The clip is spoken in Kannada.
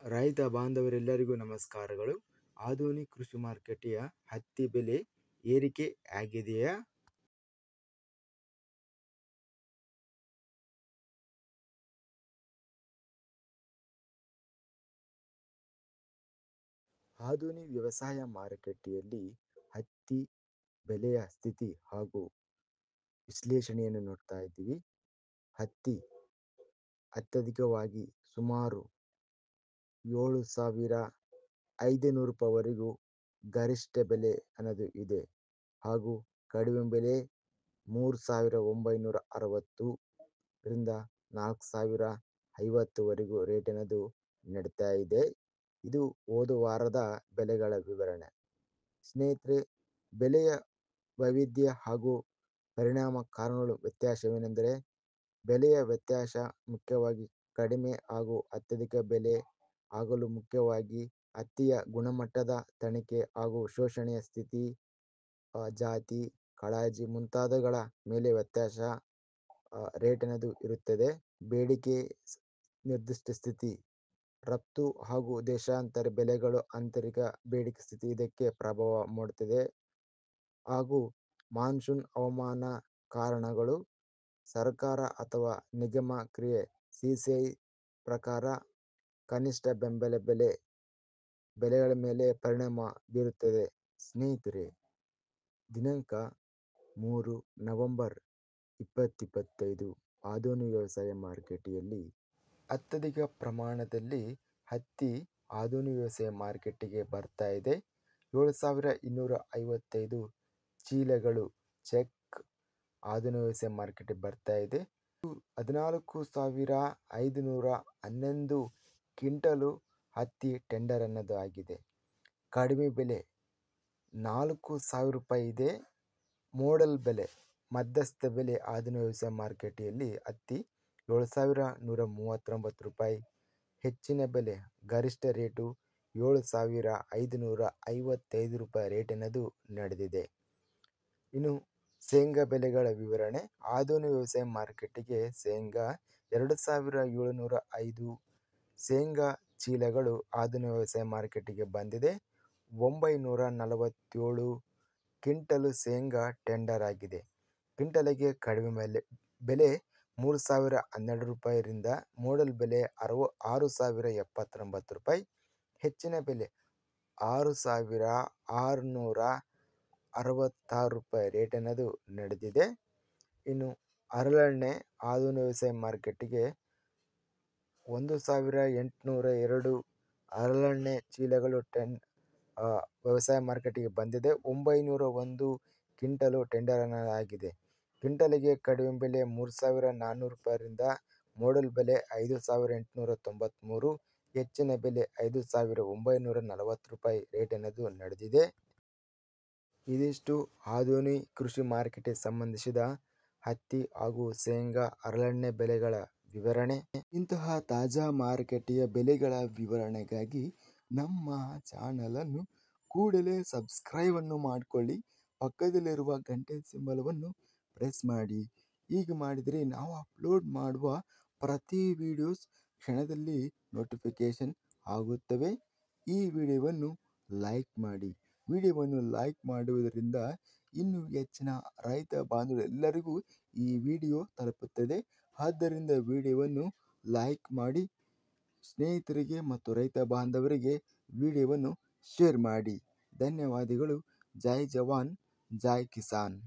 ರೈತ ಬಾಂಧವರೆಲ್ಲರಿಗೂ ನಮಸ್ಕಾರಗಳು. ಆಧುನಿಕ ಕೃಷಿ ಮಾರುಕಟ್ಟೆಯ ಹತ್ತಿ ಬೆಲೆ ಏರಿಕೆ ಆಗಿದೆಯಾ? ಆಧುನಿಕ ವ್ಯವಸಾಯ ಮಾರುಕಟ್ಟೆಯಲ್ಲಿ ಹತ್ತಿ ಬೆಲೆಯ ಸ್ಥಿತಿ ಹಾಗೂ ವಿಶ್ಲೇಷಣೆಯನ್ನು ನೋಡ್ತಾ ಇದ್ದೀವಿ. ಹತ್ತಿ ಅತ್ಯಧಿಕವಾಗಿ ಸುಮಾರು 7,500 ರೂಪಾಯಿವರೆಗೂ ಗರಿಷ್ಠ ಬೆಲೆ ಅನ್ನೋದು ಇದೆ ಹಾಗೂ ಕಡಿಮೆ ಬೆಲೆ 3,960 ರಿಂದ 4,050ವರೆಗೂ ರೇಟ್ ಅನ್ನೋದು ನಡೀತಾ ಇದೆ. ಇದು ಹೋದ ವಾರದ ಬೆಲೆಗಳ ವಿವರಣೆ. ಸ್ನೇಹಿತರೆ, ಬೆಲೆಯ ವೈವಿಧ್ಯ ಹಾಗೂ ಪರಿಣಾಮ ಕಾರಣಗಳು ವ್ಯತ್ಯಾಸವೇನೆಂದರೆ, ಬೆಲೆಯ ವ್ಯತ್ಯಾಸ ಮುಖ್ಯವಾಗಿ ಕಡಿಮೆ ಹಾಗೂ ಅತ್ಯಧಿಕ ಬೆಲೆ ಆಗಲು ಮುಖ್ಯವಾಗಿ ಹತ್ತಿಯ ಗುಣಮಟ್ಟದ ತಣಿಕೆ ಹಾಗೂ ಶೋಷಣೆಯ ಸ್ಥಿತಿ, ಜಾತಿ, ಕಾಳಜಿ ಮುಂತಾದವುಗಳ ಮೇಲೆ ವ್ಯತ್ಯಾಸ ರೇಟ್ ಅನ್ನೋದು ಇರುತ್ತದೆ. ಬೇಡಿಕೆ ನಿರ್ದಿಷ್ಟ ಸ್ಥಿತಿ, ರಫ್ತು ಹಾಗೂ ದೇಶಾಂತರ ಬೆಲೆಗಳು ಆಂತರಿಕ ಬೇಡಿಕೆ ಸ್ಥಿತಿ ಇದಕ್ಕೆ ಪ್ರಭಾವ ಮೂಡುತ್ತದೆ. ಹಾಗೂ ಮಾನ್ಸೂನ್ ಹವಾಮಾನ ಕಾರಣಗಳು, ಸರ್ಕಾರ ಅಥವಾ ನಿಗಮ ಕ್ರಿಯೆ CCI ಪ್ರಕಾರ ಕನಿಷ್ಠ ಬೆಂಬಲ ಬೆಲೆಗಳ ಮೇಲೆ ಪರಿಣಾಮ ಬೀರುತ್ತದೆ. ಸ್ನೇಹಿತರೆ, ದಿನಾಂಕ 3 ನವೆಂಬರ್ 2025 ಆಧುನಿಕ ವ್ಯವಸಾಯ ಮಾರುಕಟ್ಟೆಯಲ್ಲಿ ಅತ್ಯಧಿಕ ಪ್ರಮಾಣದಲ್ಲಿ ಹತ್ತಿ ಆಧುನಿಕ ವ್ಯವಸಾಯ ಮಾರುಕಟ್ಟೆಗೆ ಬರ್ತಾ ಇದೆ. 7,255 ಚೀಲಗಳು ಚೆಕ್ ಆಧುನಿಕ ವ್ಯವಸಾಯ ಮಾರುಕಟ್ಟೆಗೆ ಬರ್ತಾ ಇದೆ. 14,511 ಕ್ವಿಂಟಲು ಹತ್ತಿ ಟೆಂಡರ್ ಅನ್ನೋದು ಆಗಿದೆ. ಕಡಿಮೆ ಬೆಲೆ 4,000 ರೂಪಾಯಿ ಇದೆ. ಮೋಡಲ್ ಬೆಲೆ, ಮಧ್ಯಸ್ಥ ಬೆಲೆ ಆಧುನಿಕ ವ್ಯವಸಾಯ ಮಾರುಕಟ್ಟೆಯಲ್ಲಿ ಹತ್ತಿ 7,139 ರೂಪಾಯಿ. ಹೆಚ್ಚಿನ ಬೆಲೆ ಗರಿಷ್ಠ ರೇಟು 7,555 ರೂಪಾಯಿ ರೇಟ್ ಅನ್ನೋದು ನಡೆದಿದೆ. ಇನ್ನು ಶೇಂಗಾ ಬೆಲೆಗಳ ವಿವರಣೆ. ಆಧುನಿಕ ವ್ಯವಸಾಯ ಮಾರುಕಟ್ಟೆಗೆ ಶೇಂಗಾ 2,705 ಶೇಂಗಾ ಚೀಲಗಳು ಆಧುನಿಕ ವ್ಯವಸಾಯ ಮಾರುಕಟ್ಟೆಗೆ ಬಂದಿದೆ. 947 ಕ್ವಿಂಟಲು ಶೇಂಗಾ ಟೆಂಡರ್ ಆಗಿದೆ. ಕ್ವಿಂಟಲಿಗೆ ಕಡಿಮೆ ಬೆಲೆ 3,012 ರೂಪಾಯಿರಿಂದ ಮೋಡಲ್ ಬೆಲೆ 6,079 ರೂಪಾಯಿ. ಹೆಚ್ಚಿನ ಬೆಲೆ 6,666 ರೂಪಾಯಿ ರೇಟ್ ಅನ್ನೋದು ನಡೆದಿದೆ. ಇನ್ನು ಹರಳೆಣ್ಣೆ ಆಧುನಿಕ ವ್ಯವಸಾಯ ಮಾರುಕಟ್ಟೆಗೆ 1,802 ಹರಳೆಣ್ಣೆ ಚೀಲಗಳು ವ್ಯವಸಾಯ ಮಾರುಕಟ್ಟೆಗೆ ಬಂದಿದೆ. 901 ಕ್ವಿಂಟಲು ಟೆಂಡರ್ ಆಗಿದೆ. ಕ್ವಿಂಟಲಿಗೆ ಕಡಿಮೆ ಬೆಲೆ 3,400 ರೂಪಾಯಿರಿಂದ ಮೋಡಲ್ ಬೆಲೆ 5,893, ಹೆಚ್ಚಿನ ಬೆಲೆ 5,940 ರೂಪಾಯಿ ರೇಟ್ ಅನ್ನೋದು ನಡೆದಿದೆ. ಇದಿಷ್ಟು ಆಧುನಿಕ ಕೃಷಿ ಮಾರುಕಟ್ಟೆಗೆ ಸಂಬಂಧಿಸಿದ ಹತ್ತಿ ಹಾಗೂ ಶೇಂಗಾ, ಹರಳೆಣ್ಣೆ ಬೆಲೆಗಳ ವಿವರಣೆ. ಇಂತಹ ತಾಜಾ ಮಾರುಕಟ್ಟೆಯ ಬೆಲೆಗಳ ವಿವರಣೆಗಾಗಿ ನಮ್ಮ ಚಾನಲನ್ನು ಕೂಡಲೇ ಸಬ್ಸ್ಕ್ರೈಬ್ ಅನ್ನು ಮಾಡಿಕೊಳ್ಳಿ. ಪಕ್ಕದಲ್ಲಿರುವ ಗಂಟೆ ಸಿಂಬಲವನ್ನು ಪ್ರೆಸ್ ಮಾಡಿ. ಹೀಗೆ ಮಾಡಿದರೆ ನಾವು ಅಪ್ಲೋಡ್ ಮಾಡುವ ಪ್ರತಿ ವಿಡಿಯೋಸ್ ಕ್ಷಣದಲ್ಲಿ ನೋಟಿಫಿಕೇಶನ್ ಆಗುತ್ತವೆ. ಈ ವಿಡಿಯೋವನ್ನು ಲೈಕ್ ಮಾಡಿ. ವಿಡಿಯೋವನ್ನು ಲೈಕ್ ಮಾಡುವುದರಿಂದ ಇನ್ನೂ ಹೆಚ್ಚಿನ ರೈತ ಬಾಂಧವರೆಲ್ಲರಿಗೂ ಈ ವಿಡಿಯೋ ತಲುಪುತ್ತದೆ. ಆದ್ದರಿಂದ ವಿಡಿಯೋವನ್ನು ಲೈಕ್ ಮಾಡಿ, ಸ್ನೇಹಿತರಿಗೆ ಮತ್ತು ರೈತ ಬಾಂಧವರಿಗೆ ವಿಡಿಯೋವನ್ನು ಶೇರ್ ಮಾಡಿ. ಧನ್ಯವಾದಗಳು. ಜೈ ಜವಾನ್, ಜೈ ಕಿಸಾನ್.